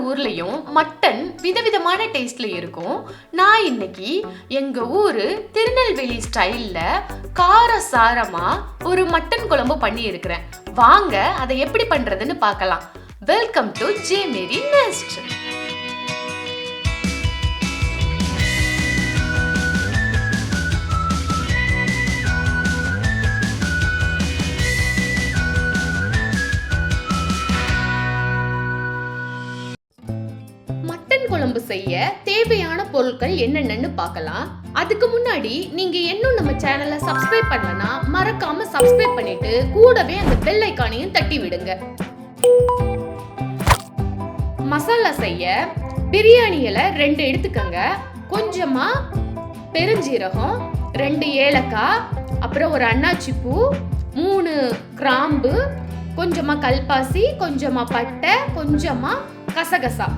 ஊர்லயும் மட்டன் விதவிதமான டேஸ்ட்ல இருக்கும். நான் இன்னைக்கு எங்க ஊரு திருநெல்வேலி ஸ்டைல்ல காரசாரமா ஒரு மட்டன் குழம்பு பண்ணி இருக்கிறேன். வாங்க அதை எப்படி பண்றதுன்னு பார்க்கலாம். Welcome to J Mary nest. குழம்பு செய்ய தேவையான பொருட்கள் என்னென்னு பார்க்கலாம். அதுக்கு முன்னாடி நீங்க இன்னும் நம்ம சேனலை சப்ஸ்கிரைப் பண்ணலனா மறக்காம சப்ஸ்கிரைப் பண்ணிட்டு கூடவே அந்த பெல் ஐகானையும் தட்டி விடுங்க. மசாலா செய்ய பிரியாணி இலை 2 எடுத்துக்கங்க, கொஞ்சமா பெருஞ்சீரகம், 2 ஏலக்காய், அப்புறம் ஒரு அன்னாச்சி பூ, 3 கிராம்பு, கொஞ்சமா கல்பாசி, கொஞ்சமா பட்டை, கொஞ்சமா கசகசா,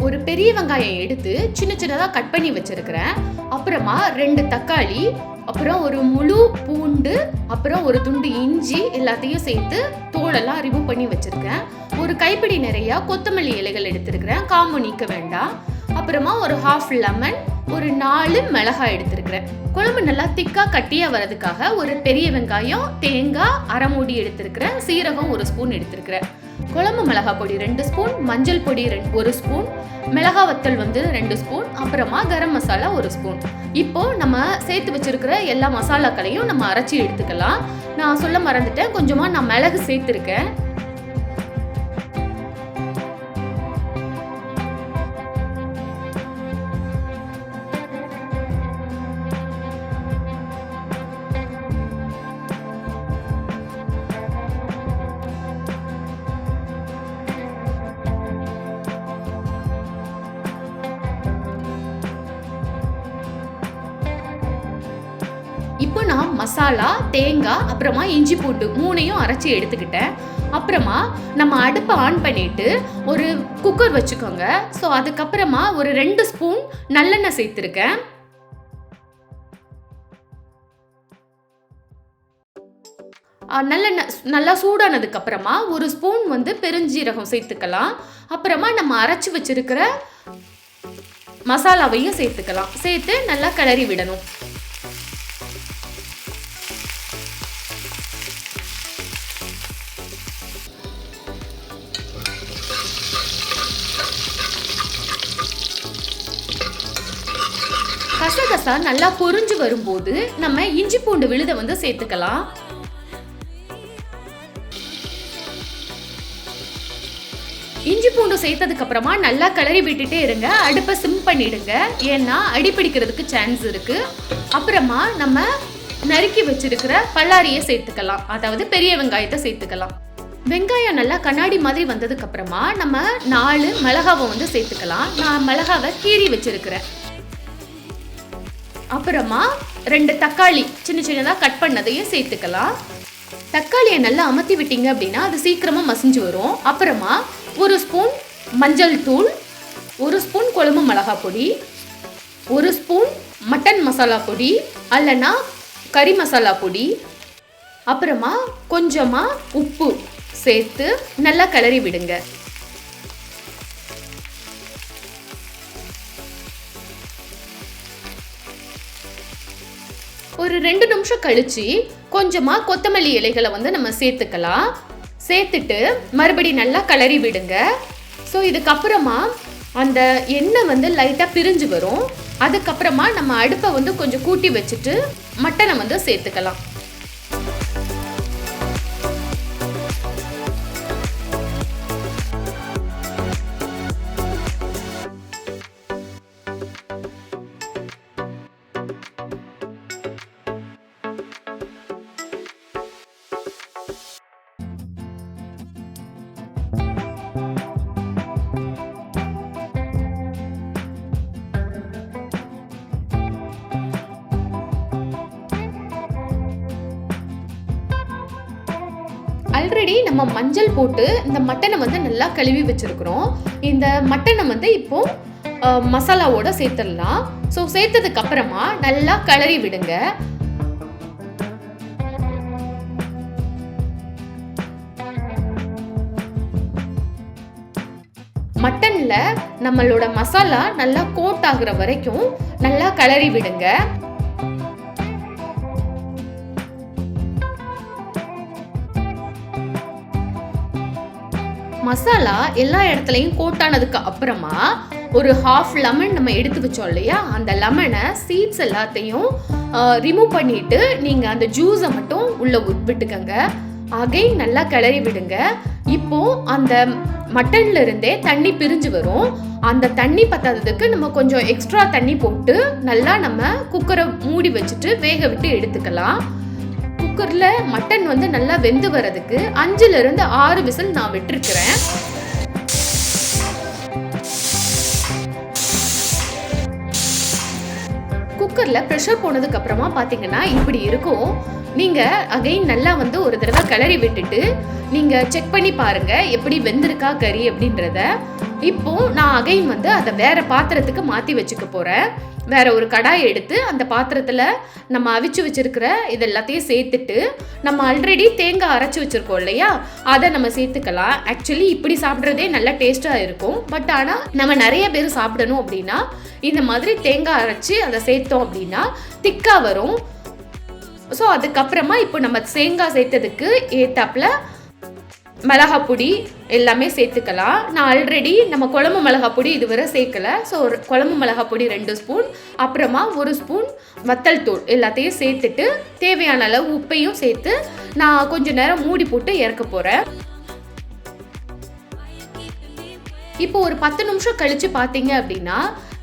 ஒரு பெரிய வெங்காயம் எடுத்து சின்ன சின்னதாக கட் பண்ணி வச்சிருக்கிறேன். அப்புறமா 2 தக்காளி, அப்புறம் ஒரு முழு பூண்டு, அப்புறம் ஒரு துண்டு இஞ்சி எல்லாத்தையும் சேர்த்து தோலெல்லாம் ரிமூவ் பண்ணி வச்சிருக்கேன். ஒரு கைப்பிடி நிறைய கொத்தமல்லி இலைகள் எடுத்திருக்கிறேன், காம்பு நீக்க வேண்டாம். அப்புறமா ஒரு 1/2 லெமன், ஒரு 4 மிளகாய் எடுத்திருக்கிறேன். குழம்பு நல்லா திக்கா கட்டியா வர்றதுக்காக ஒரு பெரிய வெங்காயம், தேங்காய் அரை மூடி எடுத்திருக்கிறேன், சீரகம் 1 ஸ்பூன் எடுத்திருக்கிறேன். குழம்பு மிளகாய் பொடி 2 ஸ்பூன், மஞ்சள் பொடி 1 ஸ்பூன், மிளகாய் வத்தல் 2 ஸ்பூன், அப்புறமா கரம் மசாலா 1 ஸ்பூன். இப்போ நம்ம சேர்த்து வச்சிருக்கிற எல்லா மசாலாக்களையும் நம்ம அரைச்சி எடுத்துக்கலாம். நான் சொல்ல மறந்துட்டேன், கொஞ்சமா நான் மிளகு சேர்த்திருக்கேன். இப்போ நான் மசாலா, தேங்காய், அப்புறமா இஞ்சி பூண்டு 3ஐயும் அரைச்சி எடுத்துக்கிட்டேன். அப்புறமா நம்ம அடுப்பை ஆன் பண்ணிட்டு ஒரு குக்கர் வச்சுக்கோங்க. ஸோ அதுக்கப்புறமா ஒரு 2 ஸ்பூன் நல்லெண்ணெய் சேர்த்துருக்கேன். நல்லெண்ணெய் நல்லா சூடானதுக்கு அப்புறமா 1 ஸ்பூன் பெருஞ்சீரகம் சேர்த்துக்கலாம். அப்புறமா நம்ம அரைச்சி வச்சிருக்கிற மசாலாவையும் சேர்த்துக்கலாம். சேர்த்து நல்லா கிளறி விடணும். கசகசா நல்லா பொரிஞ்சு வரும்போது நம்ம இஞ்சி பூண்டு விழுதை சேர்த்துக்கலாம். இஞ்சி பூண்டு சேர்த்ததுக்கு அப்புறமா நல்லா கிளறி விட்டுட்டே இருங்க. அடுப்பை சிம் பண்ணிடுங்க, ஏன்னா அடிப்பிடிக்கிறதுக்கு சான்ஸ் இருக்கு. அப்புறமா நம்ம நறுக்கி வச்சிருக்கிற பல்லாரியை சேர்த்துக்கலாம், அதாவது பெரிய வெங்காயத்தை சேர்த்துக்கலாம். வெங்காயம் நல்லா கண்ணாடி மாதிரி வந்ததுக்கு அப்புறமா நம்ம 4 மிளகாவை சேர்த்துக்கலாம். நான் மிளகாவை கீறி வச்சிருக்கிறேன். அப்புறமா 2 தக்காளி சின்ன சின்னதாக கட் பண்ணதையும் சேர்த்துக்கலாம். தக்காளியை நல்லா அமர்த்தி விட்டீங்க அப்படின்னா அது சீக்கிரமா மசிஞ்சு வரும். அப்புறமா 1 ஸ்பூன் மஞ்சள் தூள், 1 ஸ்பூன் குழம்பு மிளகாய் பொடி, 1 ஸ்பூன் மட்டன் மசாலா பொடி அல்லனா கறி மசாலா பொடி, அப்புறமா கொஞ்சமா உப்பு சேர்த்து நல்லா கிளறி விடுங்க. ஒரு 2 நிமிஷம் கழிச்சு கொஞ்சமா கொத்தமல்லி இலைகளை நம்ம சேர்த்துக்கலாம். சேர்த்துட்டு மறுபடியும் நல்லா கிளறி விடுங்க. ஸோ இதுக்கப்புறமா அந்த எண்ணெய் லைட்டாக பிரிஞ்சு வரும். அதுக்கப்புறமா நம்ம அடுப்பை கொஞ்சம் கூட்டி வச்சுட்டு மட்டனை சேர்த்துக்கலாம். ஆல்ரெடி நம்ம மஞ்சள் போட்டு இந்த மட்டனை நல்லா கழுவி வச்சிருக்கிறோம். இந்த மட்டனை இப்போ மசாலாவோட சேர்த்துடலாம். ஸோ சேர்த்ததுக்கு அப்புறமா நல்லா கிளறி விடுங்க. மட்டன்ல நம்மளோட மசாலா நல்லா கோட் ஆகுற வரைக்கும் நல்லா கிளறி விடுங்க. மசாலா எல்லா இடத்துலையும் கோட்டானதுக்கு அப்புறமா ஒரு ஹாஃப் லெமன் நம்ம எடுத்து வச்சோம் இல்லையா, அந்த லெமனை சீட்ஸ் எல்லாத்தையும் ரிமூவ் பண்ணிட்டு நீங்கள் அந்த ஜூஸை மட்டும் உள்ள விட்டுக்கங்க. அகைன் நல்லா கிளறி விடுங்க. இப்போ அந்த மட்டன்ல இருந்தே தண்ணி பிரிஞ்சு வரும். அந்த தண்ணி பத்தாததுக்கு நம்ம கொஞ்சம் எக்ஸ்ட்ரா தண்ணி போட்டு நல்லா நம்ம குக்கரை மூடி வச்சுட்டு வேக விட்டு எடுத்துக்கலாம். குக்கர்ல மட்டன் வந்து நல்லா வெந்து வரதுக்கு 5ல இருந்து 6 விசில் நான் விட்டுருக்கிறேன். குக்கர்ல ப்ரெஷர் போனதுக்கு அப்புறமா பாத்தீங்கன்னா இப்படி இருக்கும். நீங்க அகைன் நல்லா வந்து ஒரு தடவை கிளறி விட்டுட்டு நீங்க செக் பண்ணி பாருங்க எப்படி வெந்திருக்கா கறி அப்படின்றத. இப்போ நான் அகைன் வந்து அதை வேற பாத்திரத்துக்கு மாத்தி வச்சுக்க போறேன். வேற ஒரு கடாயை எடுத்து அந்த பாத்திரத்துல நம்ம அவிச்சு வச்சிருக்கிற இது எல்லாத்தையும் சேர்த்துட்டு நம்ம ஆல்ரெடி தேங்காய் அரைச்சி வச்சிருக்கோம் இல்லையா, அதை நம்ம சேர்த்துக்கலாம். ஆக்சுவலி இப்படி சாப்பிட்றதே நல்லா டேஸ்டா இருக்கும். பட் ஆனால் நம்ம நிறைய பேர் சாப்பிடணும் அப்படின்னா இந்த மாதிரி தேங்காய் அரைச்சி அதை சேர்த்தோம் அப்படின்னா திக்கா வரும். ஸோ அதுக்கப்புறமா இப்போ நம்ம தேங்காய் சேர்த்ததுக்கு ஏத்தாப்புல மிளகாப்பொடி எல்லாமே சேர்த்துக்கலாம். நான் ஆல்ரெடி நம்ம குழம்பு மிளகாப்பொடி இதுவரை சேர்க்கல. ஸோ ஒரு குழம்பு மிளகாப்பொடி 2 ஸ்பூன், அப்புறமா 1 ஸ்பூன் வத்தல் தூள் எல்லாத்தையும் சேர்த்துட்டு தேவையான அளவு உப்பையும் சேர்த்து நான் கொஞ்சம் நேரம் மூடி போட்டு இறக்க போகிறேன். இப்போ ஒரு 10 நிமிஷம் கழிச்சு பார்த்தீங்க அப்படின்னா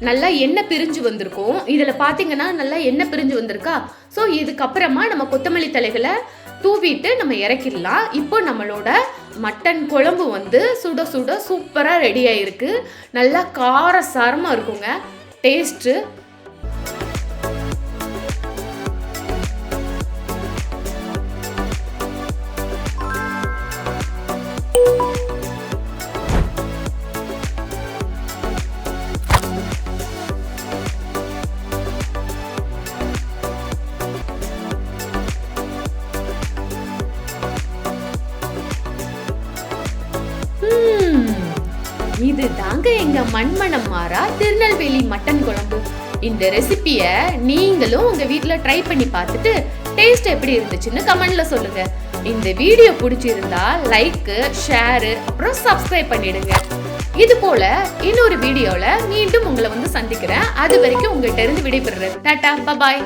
நல்லா எண்ணெய் பிரிஞ்சு வந்திருக்கும். இதில் பார்த்தீங்கன்னா நல்லா எண்ணெய் பிரிஞ்சு வந்திருக்கா. ஸோ இதுக்கப்புறமா நம்ம கொத்தமல்லி தலைகளை தூவிட்டு நம்ம இறக்கிடலாம். இப்போ நம்மளோட மட்டன் குழம்பு வந்து சுட சுட சூப்பராக ரெடி ஆகிருக்கு. நல்லா காரசாரமாக இருக்குங்க டேஸ்ட்டு. இது தாங்க எங்க மண்மணம் மாறா திருநெல்வேலி மட்டன் குழம்பு. இந்த ரெசிபியை நீங்களும் உங்க வீட்டுல ட்ரை பண்ணி பார்த்துட்டு டேஸ்ட் எப்படி இருந்துச்சுன்னு கமெண்ட்ல சொல்லுங்க. இந்த வீடியோ பிடிச்சிருந்தா லைக், ஷேர், அப்புறம் சப்ஸ்கிரைப் பண்ணிடுங்க. இது போல இன்னொரு வீடியோல மீண்டும் உங்களை வந்து சந்திக்கிறேன். அது வரைக்கும் உங்கள்கிட்ட இருந்து விடைபெறுறேன். டாடா, பபாய்.